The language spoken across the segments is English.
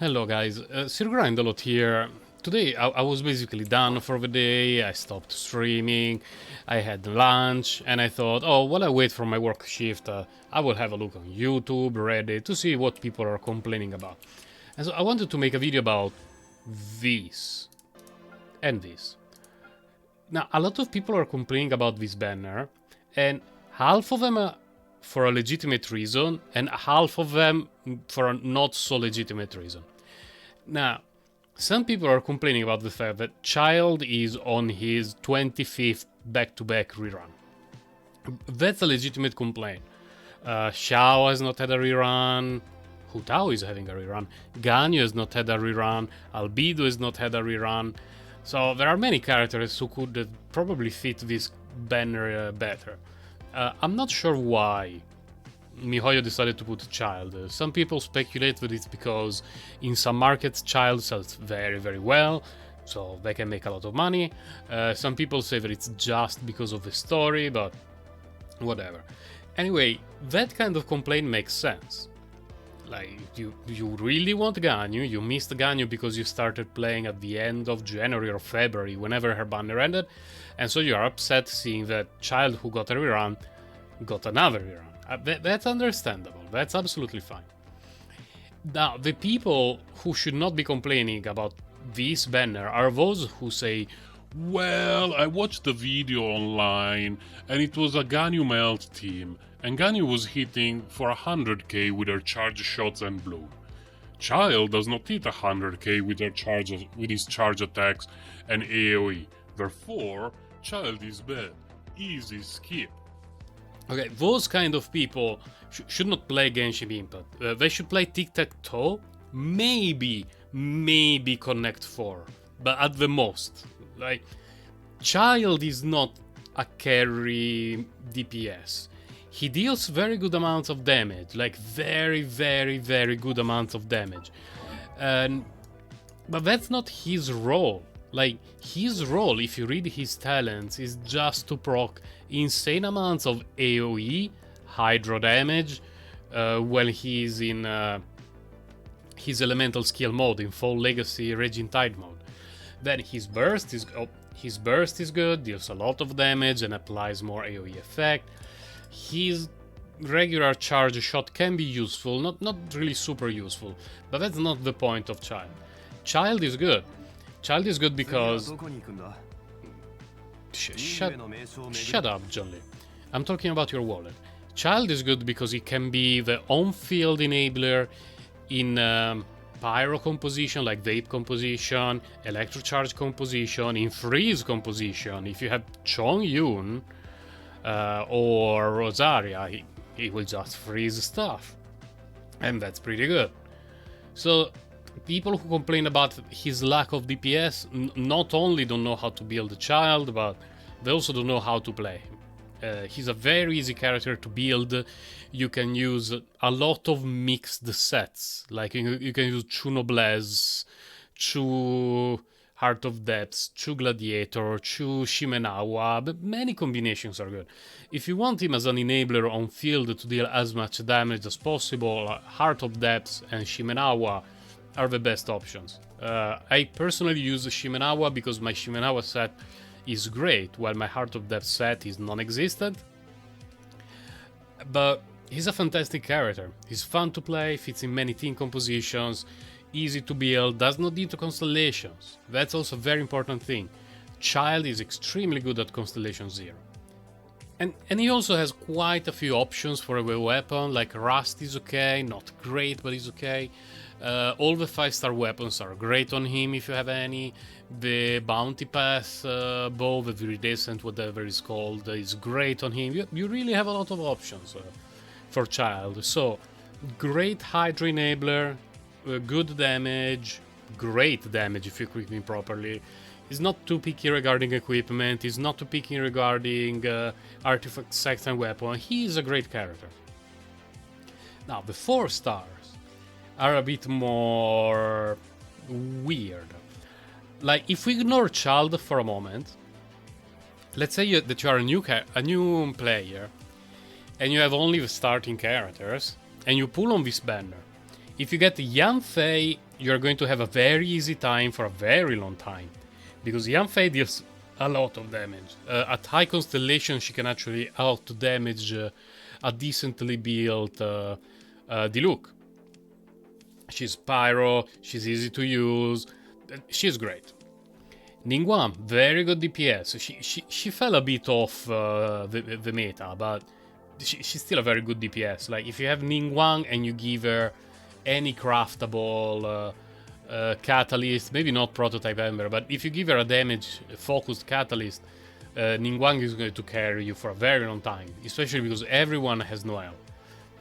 Hello guys, Sir Grindalot here. Today I was basically done for the day, I stopped streaming, I had lunch, and I thought, oh, while I wait for my work shift, I will have a look on YouTube, Reddit, to see what people are complaining about. And so I wanted to make a video about this, and this. Now, a lot of people are complaining about this banner, and half of them are for a legitimate reason, and half of them for a not so legitimate reason. Now, some people are complaining about the fact that Childe is on his 25th back-to-back rerun. That's a legitimate complaint. Xiao has not had a rerun, Hu Tao is having a rerun, Ganyu has not had a rerun, Albedo has not had a rerun, so there are many characters who could probably fit this banner better. I'm not sure why MiHoYo decided to put Childe. Some people speculate that it's because in some markets Childe sells very, very well, so they can make a lot of money. Some people say that it's just because of the story, but whatever. Anyway, that kind of complaint makes sense. Like, you really want Ganyu, you missed Ganyu because you started playing at the end of January or February, whenever her banner ended, and so you are upset seeing that Childe, who got a rerun, got another rerun. That's understandable, that's absolutely fine. Now, the people who should not be complaining about this banner are those who say, well, I watched the video online and it was a Ganyu melt team, and Ganyu was hitting for 100k with her charge shots and blue. Childe does not hit 100k with his charge attacks and AoE, therefore Childe is bad. Easy skip. okay, those kind of people should not play Genshin Impact. They should play Tic-Tac-Toe, maybe Connect 4, but at the most. Like, Childe is not a carry DPS. He deals very good amounts of damage, like very good amounts of damage. But that's not his role. Like, his role, if you read his talents, is just to proc insane amounts of AoE, hydro damage, while he's in his elemental skill mode, in Fall Legacy Raging Tide mode. Then his burst is good, deals a lot of damage and applies more AoE effect. His regular charge shot can be useful, not really super useful, but that's not the point of Childe. Childe is good. Childe is good because... Shut up, John Lee. I'm talking about your wallet. Childe is good because he can be the on-field enabler in pyro composition, like vape composition, electrocharge composition, in freeze composition. If you have Chong Yun or Rosaria, he will just freeze stuff. And that's pretty good. So, people who complain about his lack of DPS not only don't know how to build a Childe, but they also don't know how to play him. He's a very easy character to build. You can use a lot of mixed sets, like you can use Chu Noblesse, Chu Heart of Depths, Chu Gladiator, Chu Shimenawa, but many combinations are good. If you want him as an enabler on field to deal as much damage as possible, Heart of Depths and Shimenawa are the best options. I personally use Shimenawa because my Shimenawa set is great, while my Heart of Depth set is non-existent. But he's a fantastic character. He's fun to play, fits in many team compositions, easy to build, does not need to constellations. That's also a very important thing. Childe is extremely good at Constellation 0. And he also has quite a few options for a weapon, like Rust is okay, not great, but is okay. All the 5-star weapons are great on him if you have any. The Bounty Pass bow, the Viridescent, whatever it's called, is great on him. You really have a lot of options for Childe. So, great Hydra enabler, good damage, great damage if you equip him properly. He's not too picky regarding equipment, he's not too picky regarding artifact sets and weapon. He is a great character. Now, the 4 stars are a bit more weird. Like, if we ignore Childe for a moment, let's say that you are a new player, and you have only the starting characters, and you pull on this banner. If you get Yanfei, you're going to have a very easy time for a very long time. Because Yanfei deals a lot of damage. At high constellation, she can actually out-damage a decently built Diluc. She's pyro, she's easy to use, she's great. Ningguang, very good DPS. She fell a bit off the meta, but she's still a very good DPS. Like, if you have Ningguang and you give her any craftable catalyst, maybe not prototype Ember, but if you give her a damage focused catalyst, Ningguang is going to carry you for a very long time, especially because everyone has Noel.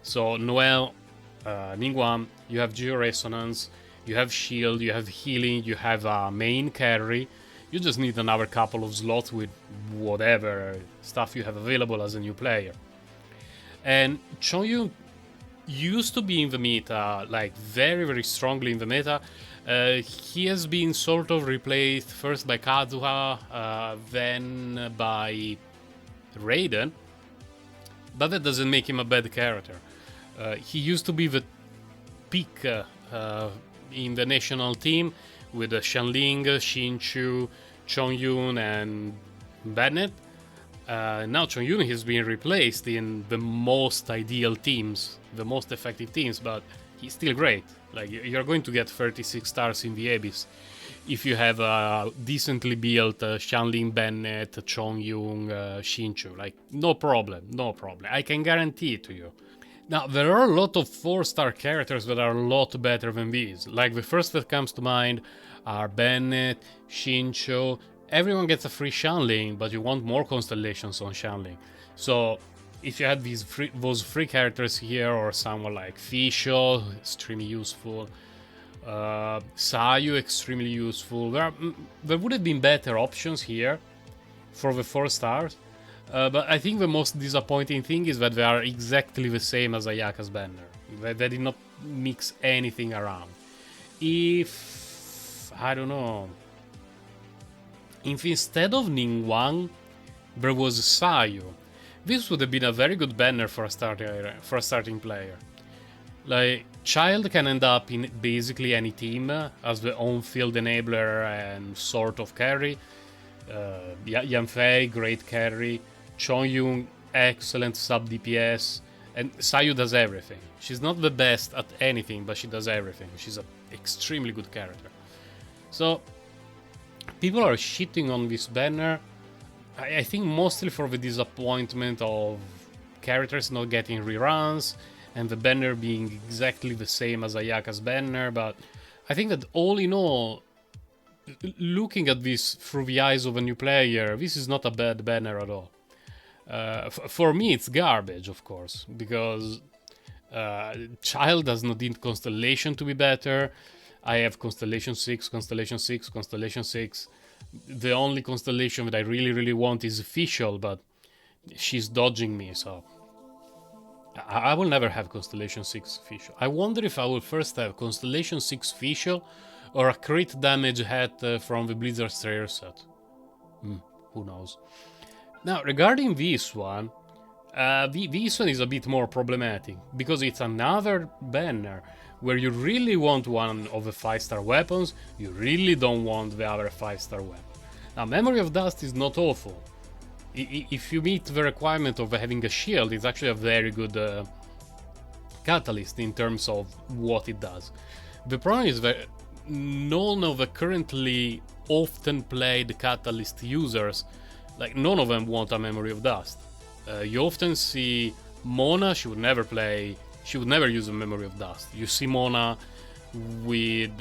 So Noel, Ningguang, you have Geo-Resonance, you have Shield, you have Healing, you have a main carry. You just need another couple of slots with whatever stuff you have available as a new player. And Chongyun used to be in the meta, like very, very strongly in the meta. He has been sort of replaced first by Kazuha, then by Raiden. But that doesn't make him a bad character. He used to be the peak in the national team with Shanling, Xinchu, Chongyun, and Bennett. Now Chongyun has been replaced in the most ideal teams, the most effective teams, but he's still great. Like, you're going to get 36 stars in the Abyss if you have a decently built Shanling, Bennett, Chongyun, Xinchu. Like, no problem, no problem. I can guarantee it to you. Now, there are a lot of 4-star characters that are a lot better than these. Like, the first that comes to mind are Bennett, Xinchu. Everyone gets a free Shanling, but you want more constellations on Shanling. So, if you had those free characters here, or someone like Fischl, extremely useful, Sayu, extremely useful, there would have been better options here for the 4 stars. But I think the most disappointing thing is that they are exactly the same as Ayaka's banner. They did not mix anything around. If, I don't know, if instead of Ningguang there was Sayu, this would have been a very good banner for a starting player. Like, Childe can end up in basically any team as the on-field enabler and sort of carry. Yanfei, great carry. Chongyun, excellent sub DPS, and Sayu does everything. She's not the best at anything, but she does everything. She's an extremely good character. So, people are shitting on this banner, I think mostly for the disappointment of characters not getting reruns, and the banner being exactly the same as Ayaka's banner, but I think that all in all, looking at this through the eyes of a new player, this is not a bad banner at all. For me, it's garbage, of course, because Childe does not need Constellation to be better. I have Constellation 6, Constellation 6, Constellation 6. The only Constellation that I really, really want is Fischl, but she's dodging me, so I will never have Constellation 6 Fischl. I wonder if I will first have Constellation 6 Fischl or a crit damage hat from the Blizzard Strayer set. Who knows? Now, regarding this one, this one is a bit more problematic, because it's another banner where you really want one of the 5-star weapons, you really don't want the other 5-star weapon. Now, Memory of Dust is not awful. If you meet the requirement of having a shield, it's actually a very good catalyst in terms of what it does. The problem is that none of the currently often played catalyst users, like, none of them want a Memory of Dust. You often see Mona, she would never use a Memory of Dust. You see Mona with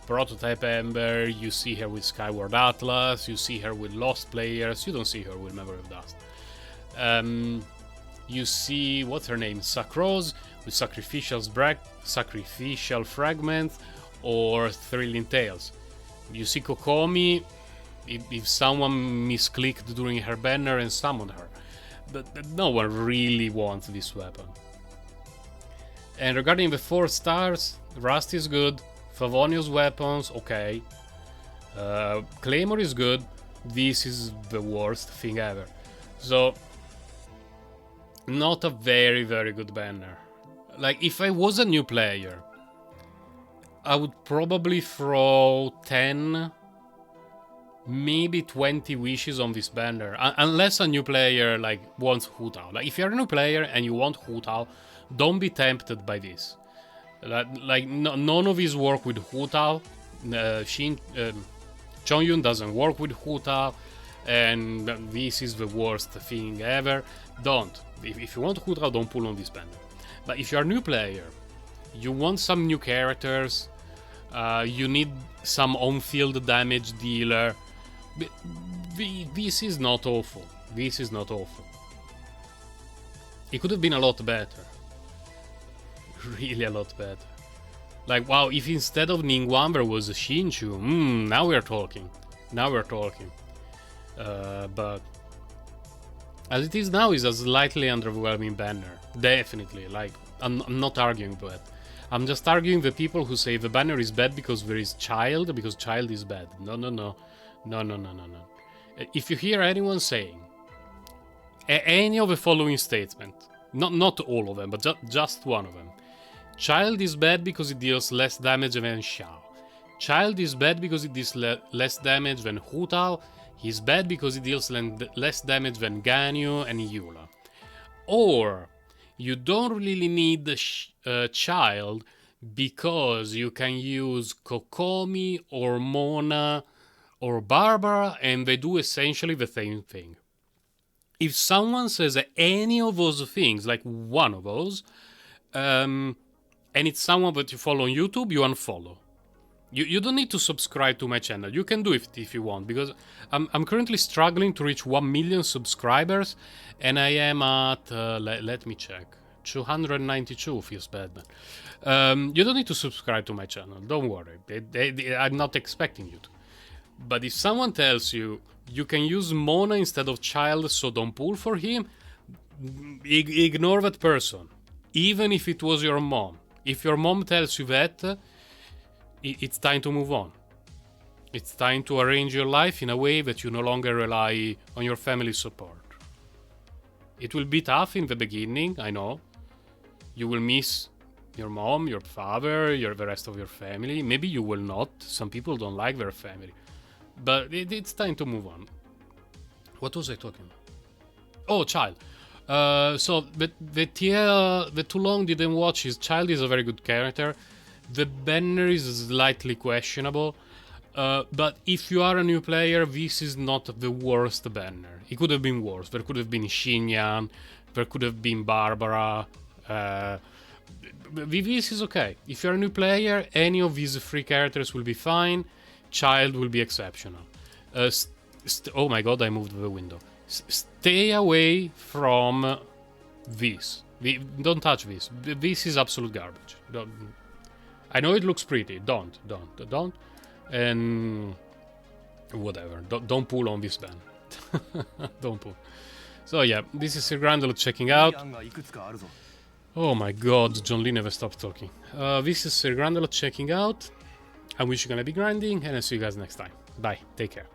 Prototype Ember, you see her with Skyward Atlas, you see her with Lost players, you don't see her with Memory of Dust. You see, what's her name, Sakroz with Sacrificial Fragment or Thrilling Tales. You see Kokomi if someone misclicked during her banner and summoned her. But no one really wants this weapon. And regarding the 4 stars, Rust is good, Favonius weapons, okay. Claymore is good, this is the worst thing ever. So, not a very, very good banner. Like, if I was a new player, I would probably throw 10, maybe 20 wishes on this banner, unless a new player like wants Hu Tao. Like if you're a new player and you want Hu Tao, don't be tempted by this. Like none of his work with Hu Tao. Chongyun doesn't work with Hu Tao, and this is the worst thing ever. Don't. If you want Hu Tao, don't pull on this banner. But if you're a new player, you want some new characters, you need some on-field damage dealer. This is not awful. This is not awful. It could have been a lot better. Really a lot better. Like, wow, if instead of Ningguang there was a Xinchu, now we're talking. Now we're talking. But as it is now, is a slightly underwhelming banner. Definitely. Like, I'm not arguing that. I'm just arguing the people who say the banner is bad because there is Childe, because Childe is bad. No. No. If you hear anyone saying any of the following statement, not all of them, but just one of them. Childe is bad because it deals less damage than Xiao. Childe is bad because it deals less damage than Hu Tao. He's bad because it deals less damage than Ganyu and Eula. Or you don't really need the Childe because you can use Kokomi or Mona or Barbara and they do essentially the same thing. If someone says any of those things, like one of those, and it's someone that you follow on YouTube, you unfollow. You don't need to subscribe to my channel. You can do it if you want, because I'm currently struggling to reach 1 million subscribers, and I am at, let me check, 292 feels bad, man. You don't need to subscribe to my channel, don't worry. I'm not expecting you to. But if someone tells you, you can use Mona instead of Childe, so don't pull for him, ignore that person. Even if it was your mom. If your mom tells you that, it's time to move on. It's time to arrange your life in a way that you no longer rely on your family's support. It will be tough in the beginning, I know. You will miss your mom, your father, the rest of your family. Maybe you will not. Some people don't like their family. But it's time to move on. What was I talking about? Oh, Childe. So the too long didn't watch his Childe is a very good character. The banner is slightly questionable. But if you are a new player, this is not the worst banner. It could have been worse. There could have been Xinyan. There could have been Barbara. This is okay. If you're a new player, any of these three characters will be fine. Childe will be exceptional. Oh my god, I moved the window. Stay away from this. Don't touch this. This is absolute garbage. I know it looks pretty. Don't. And whatever. Don't pull on this ban. Don't pull. So yeah, this is Sir Grandel checking out. Oh my god, John Lee never stopped talking. This is Sir Grandel checking out. I wish you're gonna be grinding, and I'll see you guys next time. Bye. Take care.